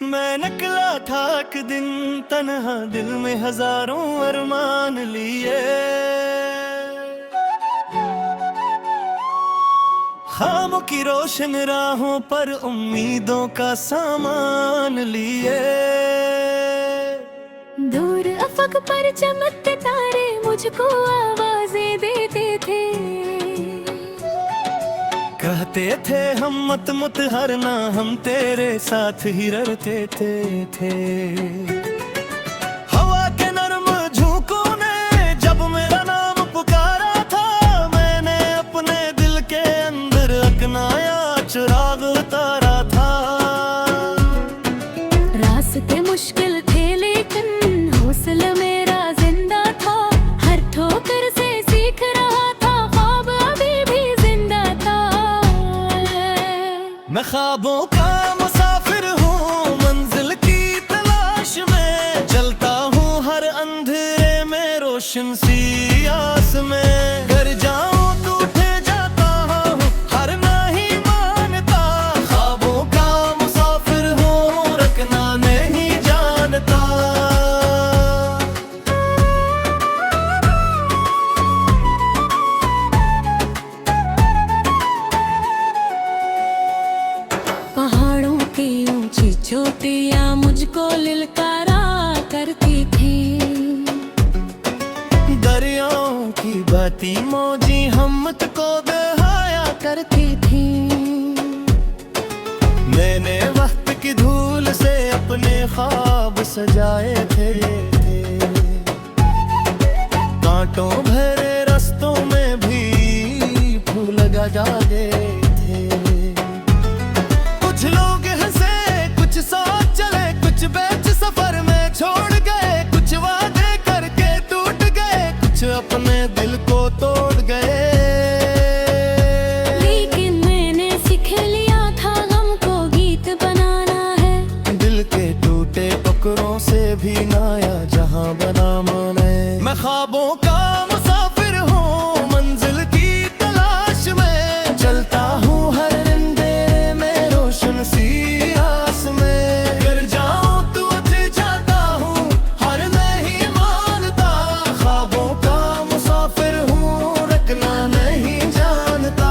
मैं निकला था एक दिन तन्हा, दिल में हजारों अरमान लिए। ख्वाबों की रोशन राहों पर उम्मीदों का सामान लिए। दूर अफक पर चमकते तारे मुझको आवाजें देते थे। कहते थे हम मत मत हारना, हम तेरे साथ ही रड़ते थे। हवा के नरम झोंकों ने जब मेरा नाम पुकारा था, मैंने अपने दिल के अंदर अकनाया चिराग उतारा था। रास्ते मुश्किल थे लेकिन हौसला मेरा जिंदा था। हर ठोकर से सीख रहा था, ख्वाब अभी भी जिंदा था। मैं ख्वाबों का मुसाफिर हूँ, मंजिल की तलाश में चलता हूँ हर अंधेरे में रोशन सी आस में। घर जाऊँ तो उठे जाता हूँ, हर नहीं मानता। ख्वाबों का मुसाफिर हूँ, रखना नहीं जानता। पहाड़ों की ऊंची चोटियां मुझको लिलकारा करती थी। दरियाओं की बहती मौजी हमत को बहाया करती थी। मैंने वक्त की धूल से अपने ख्वाब सजाए थे। कांटों भरे रास्तों में भी फूल जागे थे। कुछ लोग हंसे, कुछ साथ चले, कुछ बेच सफर में छोड़ गए। कुछ वादे करके टूट गए, कुछ अपने दिल को तोड़ गए। लेकिन मैंने सीख लिया था हमको गीत बनाना है। दिल के टूटे टुकड़ों से भी नया जहां बना मैंने। मैं ख्वाबों का मुसाफिर हूँ, मंजिल की तलाश में चलता हूँ हर अंधेरे में रोशन सी आस में। घर जाऊँ तो उठ जाता हूँ, हर नहीं मानता। ख्वाबों का मुसाफिर हूँ, रखना नहीं जानता।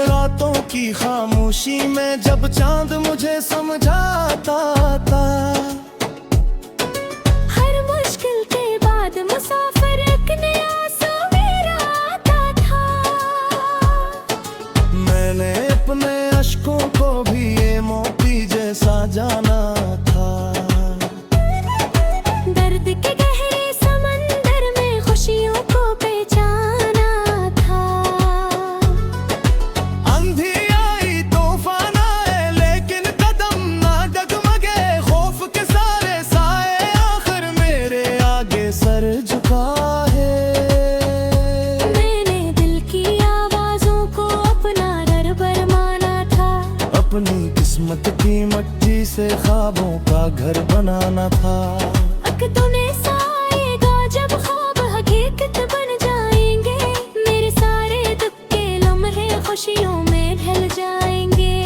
रातों की खामोशी में जब चांद मुझे समझाता था। हर मुश्किल के बाद मुसाफिर एक नया सवेरा आता था। मैंने अपने अश्कों को भी ये मोती जैसा जाना था। दर्द के गहरे समंदर में खुशियों को पहचाना था। अंधी आई तूफान आए, लेकिन कदम ना डगमगे। खौफ के सारे साए आखिर मेरे आगे सर झुका है। मैंने दिल की आवाजों को अपना डर माना था। अपनी किस्मत की मट्टी से ख्वाबों का घर बनाना था। अकदुने साएगा जब ख्वाब हकीकत बन जाएंगे। मेरे सारे दुख के लम्हे खुशियों में ढल जाएंगे।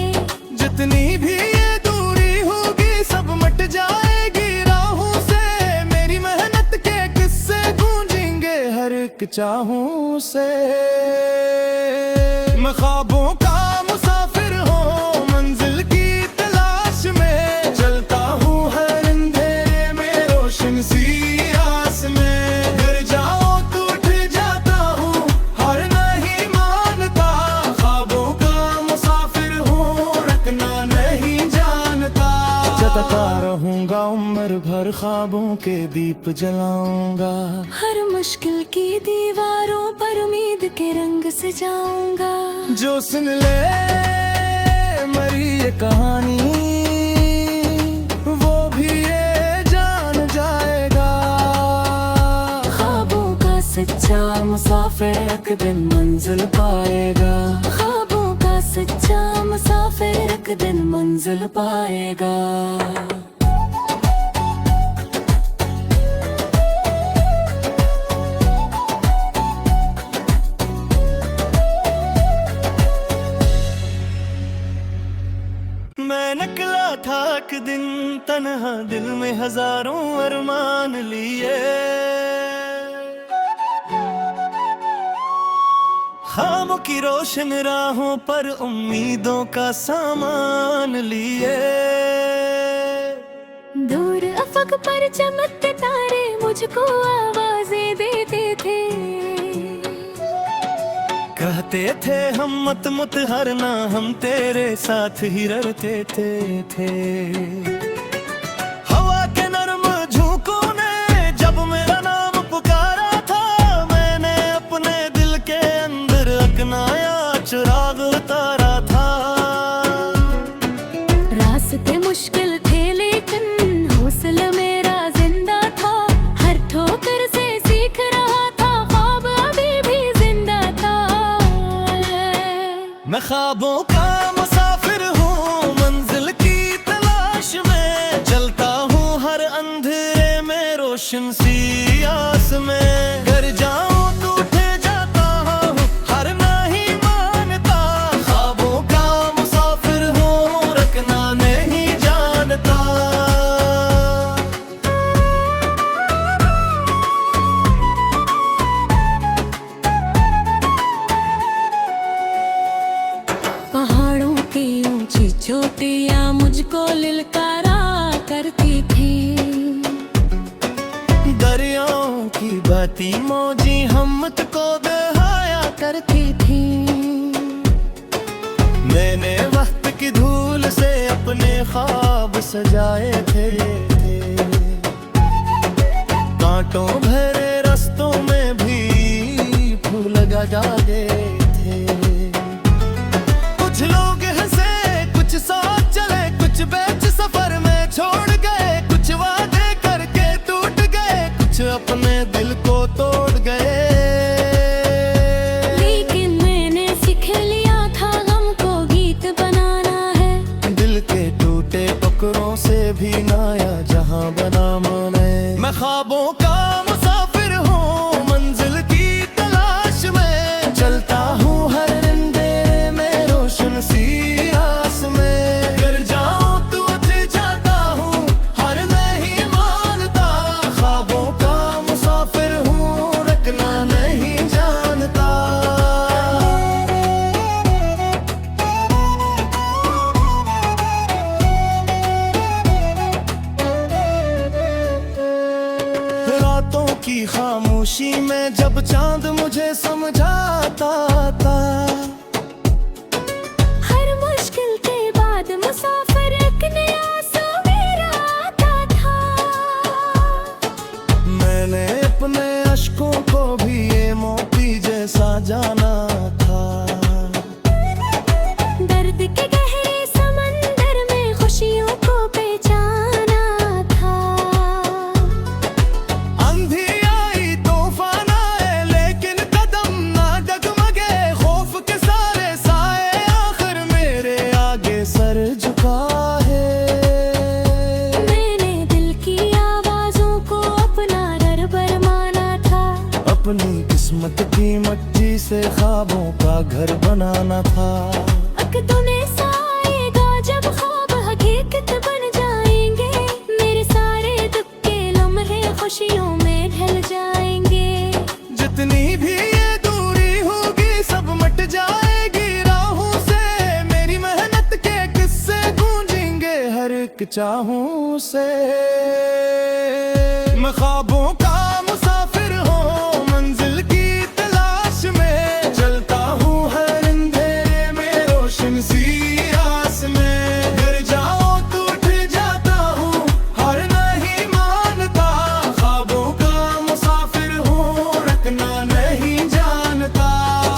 जितनी भी ये दूरी होगी सब मट जाएगी राहों से। मेरी मेहनत के किस्से गूंजेंगे हर एक चाहों से। मैं ख्वाबों का मुसाफिर हूँ, मंजिल की तलाश में चलता हूँ हर अंधेरे में रोशन सी आस में। घर जाओ तो उठ जाता हूँ, हर नहीं मानता। ख्वाबों का मुसाफिर हूँ, रखना नहीं जानता। जतता रहूंगा उम्र भर, ख्वाबों के दीप जलाऊंगा। हर मुश्किल की दीवारों पर उम्मीद के रंग सजाऊंगा। जो सुन ले मरी ये कहानी, वो भी ये जान जाएगा। ख्वाबों का सच्चा मुसाफिर एक दिन मंजिल पाएगा। ख्वाबों का सच्चा मुसाफिर एक दिन मंजिल पाएगा। एक दिन तन्हा दिल में हजारों अरमान लिए, खामों की रोशन राहों पर उम्मीदों का सामान लिए। दूर अफक पर चमकते तारे मुझको आवाजें देते थे, कहते थे हम मत मत हारना, हम तेरे साथ ही रड़ते थे। हवा के नरम झोंकों ने जब मेरा नाम पुकारा था, मैंने अपने दिल के अंदर अकनाया चिराग उतारा था। रास्ते मुश्किल थे लेकिन हौसला मेरा जिंदा था, हर ठोकर से सीख रहा था, ख्वाब अभी भी जिंदा था। मैं ख्वाबों का मुसाफिर हूँ मंजिल की तलाश में, चलता हूँ हर अंधेरे में रोशन सी आस में। घर जाऊँ तो उठे जाता हूँ हर नहीं मानता, ख्वाबों का मुसाफिर हूँ रखना नहीं जानता। पहाड़ों की ऊंची चोटियां मुझको लिलकारा करती थी, दरियाओं की बहती मौजी हमत को बहाया करती थी। मैंने वक्त की धूल से अपने ख्वाब सजाए थे, कांटों भरे रास्तों में भी फूल लगाए थे। कुछ लोग हंसे कुछ साथ चले, कुछ बेच सफर में छोड़ गए, कुछ वादे करके टूट गए, कुछ अपने दिल को तोड़ गए। लेकिन मैंने सीख लिया था हमको गीत बनाना है, दिल के टूटे टुकड़ों से भी नया जहां बना मैंने। मैं ख्वाबों का मुसाफिर हूँ मंजिल की तलाश में, चलता हूँ हर अंधेरे में रोशन सी आस में। घर जाऊँ तो उठ जाता हूँ हर नहीं मानता, ख्वाबों का मुसाफिर हूँ रखना नहीं जानता। रातों की खामोशी में जब चांद मुझे समझाता था, हर मुश्किल के बाद मुसाफिर एक नया सवेरा आता था। मैंने अपने अश्कों को भी ये मोती जैसा जाना था। दर्द के गहरे समंदर में खुशियों को पहचाना था। अंधी आई तूफान आए लेकिन कदम ना डगमगे, खौफ के सारे साए आखिर मेरे आगे सर झुका है। मैंने दिल की आवाजों को अपना रहबर माना था, अपनी किस्मत की मट्टी से ख्वाबों का घर बनाना था। अकदुने साएगा जब ख्वाब हकीकत बन जाएंगे, मेरे सारे दुख के लम्हे खुशियों में ढल जाएंगे। जितनी भी ये दूरी होगी सब मट जाएगी राहों से, मेरी मेहनत के किस्से गूंजेंगे हर एक चाहों से। मैं ख्वाबों का मुसाफिर हूँ मंजिल की तलाश में, चलता हूँ हर अंधेरे में रोशन सी आस में। घर जाओ तो उठ जाता हूँ हर नहीं मानता, ख्वाबों का मुसाफिर हूँ रखना नहीं जानता।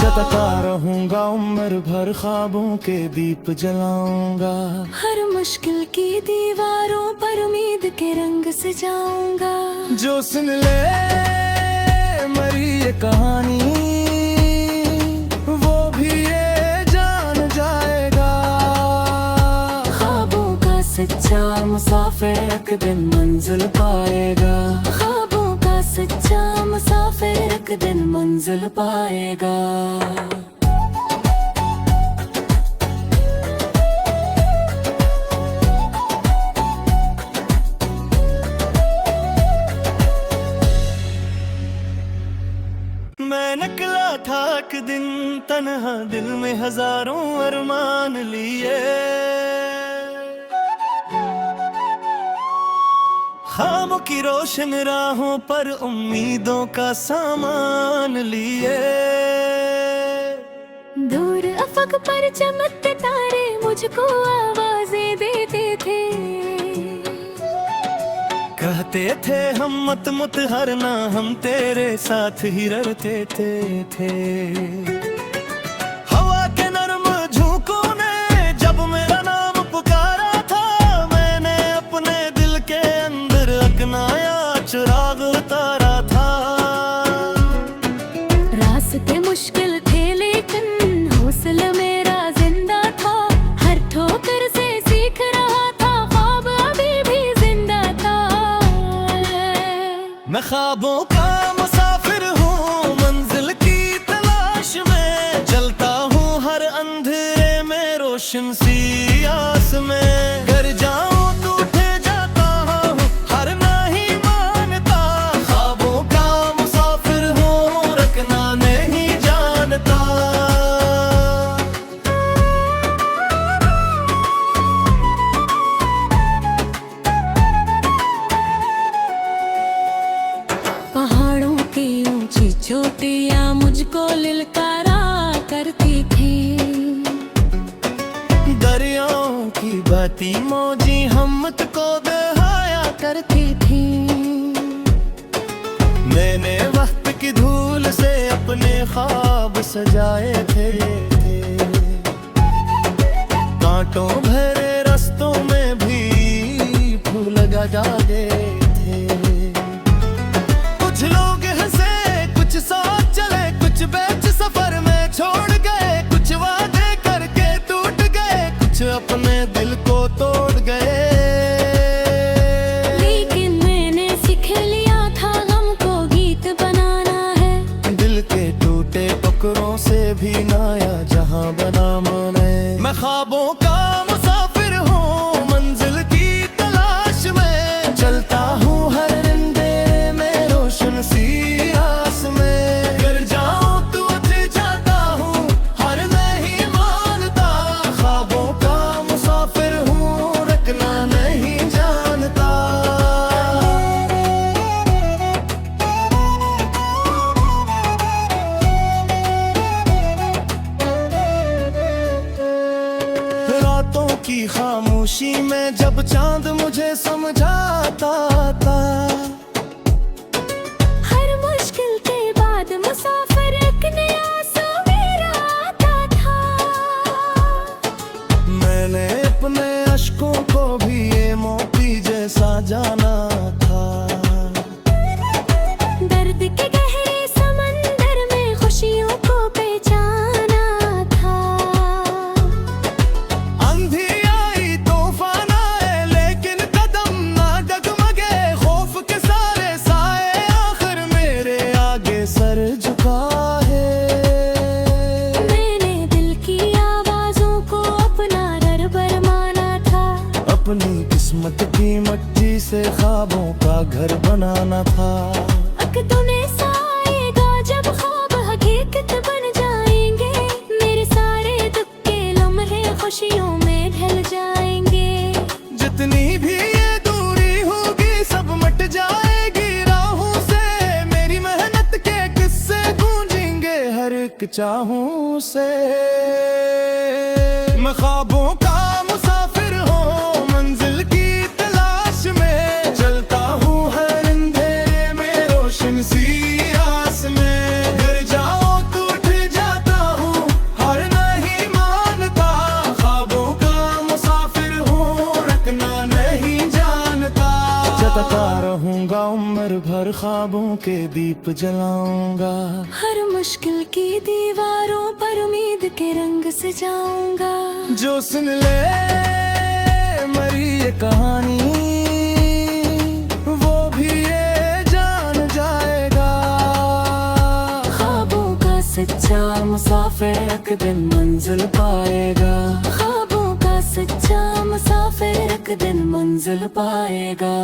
जतता रहूंगा उम्र भर ख्वाबों के दीप जलाऊंगा, हर मुश्किल की दीवारों पर उम्मीद के रंग सजाऊंगा। जो सुन ले मरी ये कहानी वो भी ये जान जाएगा, ख्वाबों का सच्चा मुसाफिर एक दिन मंजिल पाएगा। ख्वाबों का सच्चा मुसाफिर एक दिन मंजिल पाएगा। मैं निकला था एक दिन तन्हा, दिल में हजारों अरमान लिए। खामों की रोशन राहों पर उम्मीदों का सामान लिए। दूर अफक पर चमकते तारे मुझको आवाजें देते थे। कहते थे हम मत मत हारना, हम तेरे साथ ही रड़ते थे। हवा के नरम झोंकों ने जब मेरा नाम पुकारा था, मैंने अपने दिल के अंदर अगनाया चिराग उतारा था। रास्ते मुश्किल थे लेकिन हौसला मेरा जिंदा था। हर ठोकर से सीख रहा था, ख्वाब अभी भी जिंदा था। मैं ख्वाबों का मुसाफिर हूँ, मंजिल की तलाश में चलता हूँ हर अंधेरे में रोशन सी आस में। घर जाऊँ तो उठे जाता हूँ, हर नहीं मानता। ख्वाबों का मुसाफिर हूँ, रखना नहीं जानता। पहाड़ों की ऊंची चोटियां मुझको लिलकारा करती थी। दरियाओं की बहती मौजी हम मुझको बहाया करती थी। मैंने वक्त की धूल से अपने ख्वाब सजाए थे। कांटों भरे रास्तों में भी फूल लगाए थे। कुछ लोग हंसे, कुछ साथ चले, कुछ बेच सफर में छोड़ गए। कुछ वादे करके टूट गए, कुछ अपने दिल को तोड़ गए। लेकिन मैंने सीख लिया था हमको गीत बनाना है। दिल के टूटे टुकड़ों से भी नया जहां बना मैंने। मैं ख्वाबों का मुसाफिर हूँ, मंजिल की तलाश में चलता हूँ हर अंधेरे में रोशन सी आस में। घर जाऊँ तो उठ जाता हूँ, हर नहीं मानता। ख्वाबों का मुसाफिर हूँ, रखना नहीं जानता। रातों की खामोशी में जब चांद मुझे समझाता था। हर मुश्किल के बाद मुसाफिर एक नया सवेरा आता था। मैंने अपने अश्कों को भी ये मोती जैसा जाना था। दर्द के गहरे समंदर में खुशियों को पहचाना था। अंधी आई तूफान आए, लेकिन कदम ना डगमगे। खौफ के सारे साए आखिर मेरे आगे सर झुका है। मैंने दिल की आवाजों को अपना रबर माना था। अपनी किस्मत की मट्टी से ख्वाबों का घर बनाना था। अक़दों साएगा जब ख्वाब हकीकत बन जाएंगे। मेरे सारे दुख के लम्हे खुशियों में ढल जाएंगे। जितनी भी ये दूरी होगी सब मिट जाएगी राहों से। मेरी मेहनत के किस्से गूंजेंगे हर एक चाहों से। मैं ख्वाबों का मुसाफिर हूँ, मंजिल की तलाश में चलता हूँ हर अंधेरे में रोशन सी आस में। घर जाओ तो उठ जाता हूँ, हर नहीं मानता। ख्वाबों का मुसाफिर हूँ, रखना नहीं जानता। जतता रहूंगा उम्र भर, ख्वाबों के दीप जलाऊंगा। हर मुश्किल की दीवारों पर उम्मीद के रंग सजाऊंगा। जो सुन ले मरी ये कहानी, वो भी ये जान जाएगा। ख्वाबों का सच्चा मुसाफिर एक दिन मंजिल पाएगा। ख्वाबों का सच्चा मुसाफिर एक दिन मंजिल पाएगा।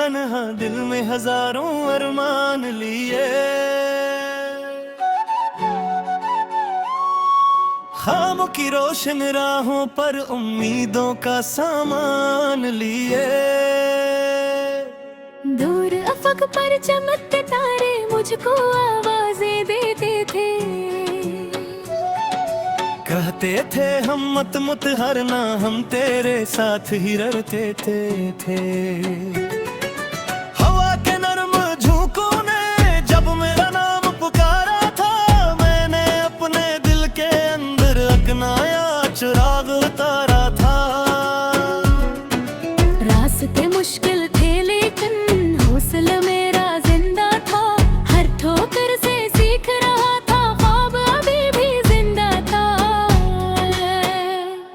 तन्हा दिल में हजारों अरमान लिए। खामों की रोशन राहों पर उम्मीदों का सामान लिए। दूर अफक पर चमकते तारे मुझको आवाजें देते थे। कहते थे हम मत मुत हरना, हम तेरे साथ ही रड़ते थे। हवा के नरम झोंकों ने जब मेरा नाम पुकारा था, मैंने अपने दिल के अंदर अगनाया चिराग उतारा था। रास्ते मुश्किल थे लेकिन हौसला मेरा जिंदा था। हर ठोकर से सीख रहा था, ख्वाब अभी भी जिंदा था।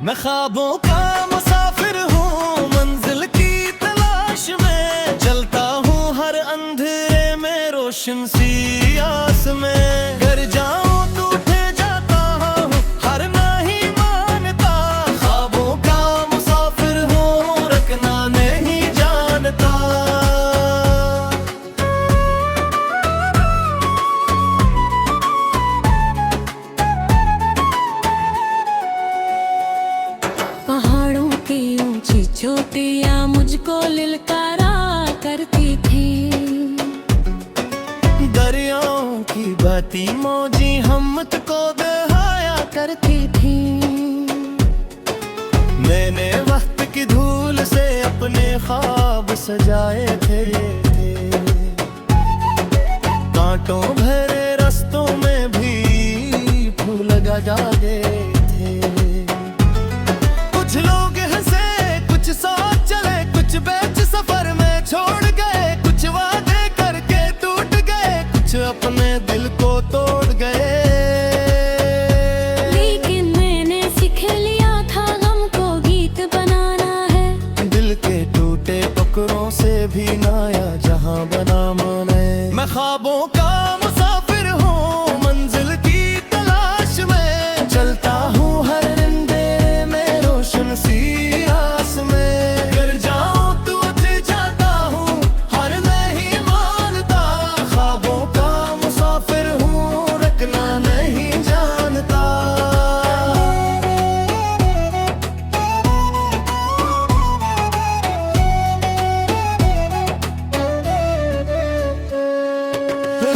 मैं ख्वाबों का मुसाफिर हूँ, मंजिल की तलाश में चलता हूँ हर अंधेरे में रोशन सी आस में। घर जाऊँ तो उठ जाता हूँ, हर नहीं मानता। ख्वाबों का मुसाफिर हूँ, रखना नहीं जानता। पहाड़ों की ऊंची चोटियां मुझको लिलकारा करती थी। दरियाओं की बहती मौजी हम मुझको बहाया करती थी। मैंने वक्त की धूल से अपने ख्वाब सजाए थे। कांटों भरे रास्तों में भी फूल लगे थे। कुछ लोग हंसे, कुछ साथ चले, कुछ बेच सफर में छोड़ गए। कुछ वादे करके टूट गए, कुछ अपने दिल को तोड़ गए। लेकिन मैंने सीख लिया था हमको गीत बनाना है। दिल के टूटे टुकड़ों से भी नया जहां बना माने। मैं ख्वाबों का मुसाफिर हूँ, मंजिल की तलाश में चलता हूँ हर अंधेरे में रोशन सी आस में। घर जाऊँ तो उठ जाता हूँ, हर नहीं मानता। ख्वाबों का मुसाफिर हूँ, रखना नहीं जानता।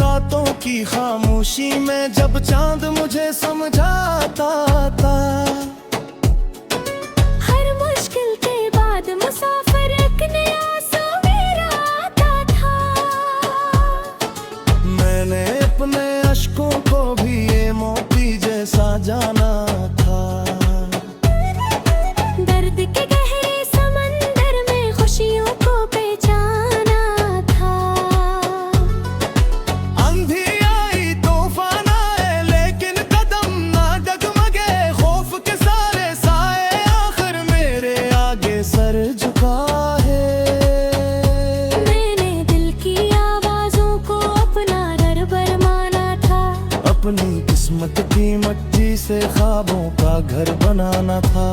रातों की खामोशी में जब चांद मुझे समझाता था। हर मुश्किल के बाद मुसाफिर एक नया सवेरा आता था। मैंने अपने अश्कों को भी ये मोती जैसा जाना था। दर्द के गहरे समंदर में खुशियों को पहचाना था। अंधी आई तूफान आए, लेकिन कदम ना डगमगे। खौफ के सारे साए आखिर मेरे आगे सर झुका है। मैंने दिल की आवाजों को अपना रबर माना था। अपनी किस्मत की मट्टी से ख्वाबों का घर बनाना था।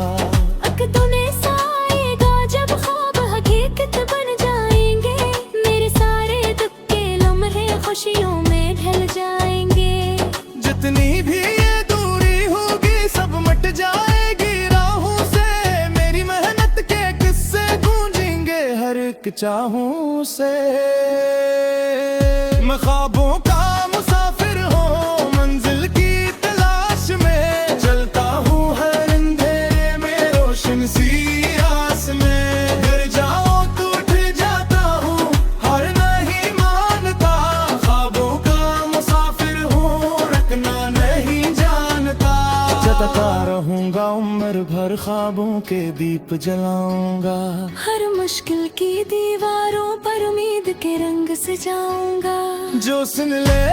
अकदों साएगा जब ख्वाब हकीकत बन जाएंगे। मेरे सारे दुख के लम्हे खुशियों में ढल जाएंगे। जितनी भी ये दूरी होगी सब मिट जाएगी राहों से। मेरी मेहनत के किस्से गूंजेंगे हर एक चाहों से। मैं ख्वाबों का मुसाफिर हूँ, मंजिल की तलाश में चलता हूँ हर अंधेरे में रोशन सी आस में। घर जाओ तो उठ जाता हूँ, हर नहीं मानता। ख्वाबों का मुसाफिर हूँ, रखना नहीं जानता। जतता रहूंगा उम्र भर, ख्वाबों के दीप जलाऊंगा। हर मुश्किल की दीवारों पर उम्मीद के रंग सजाऊंगा। जो सुन ले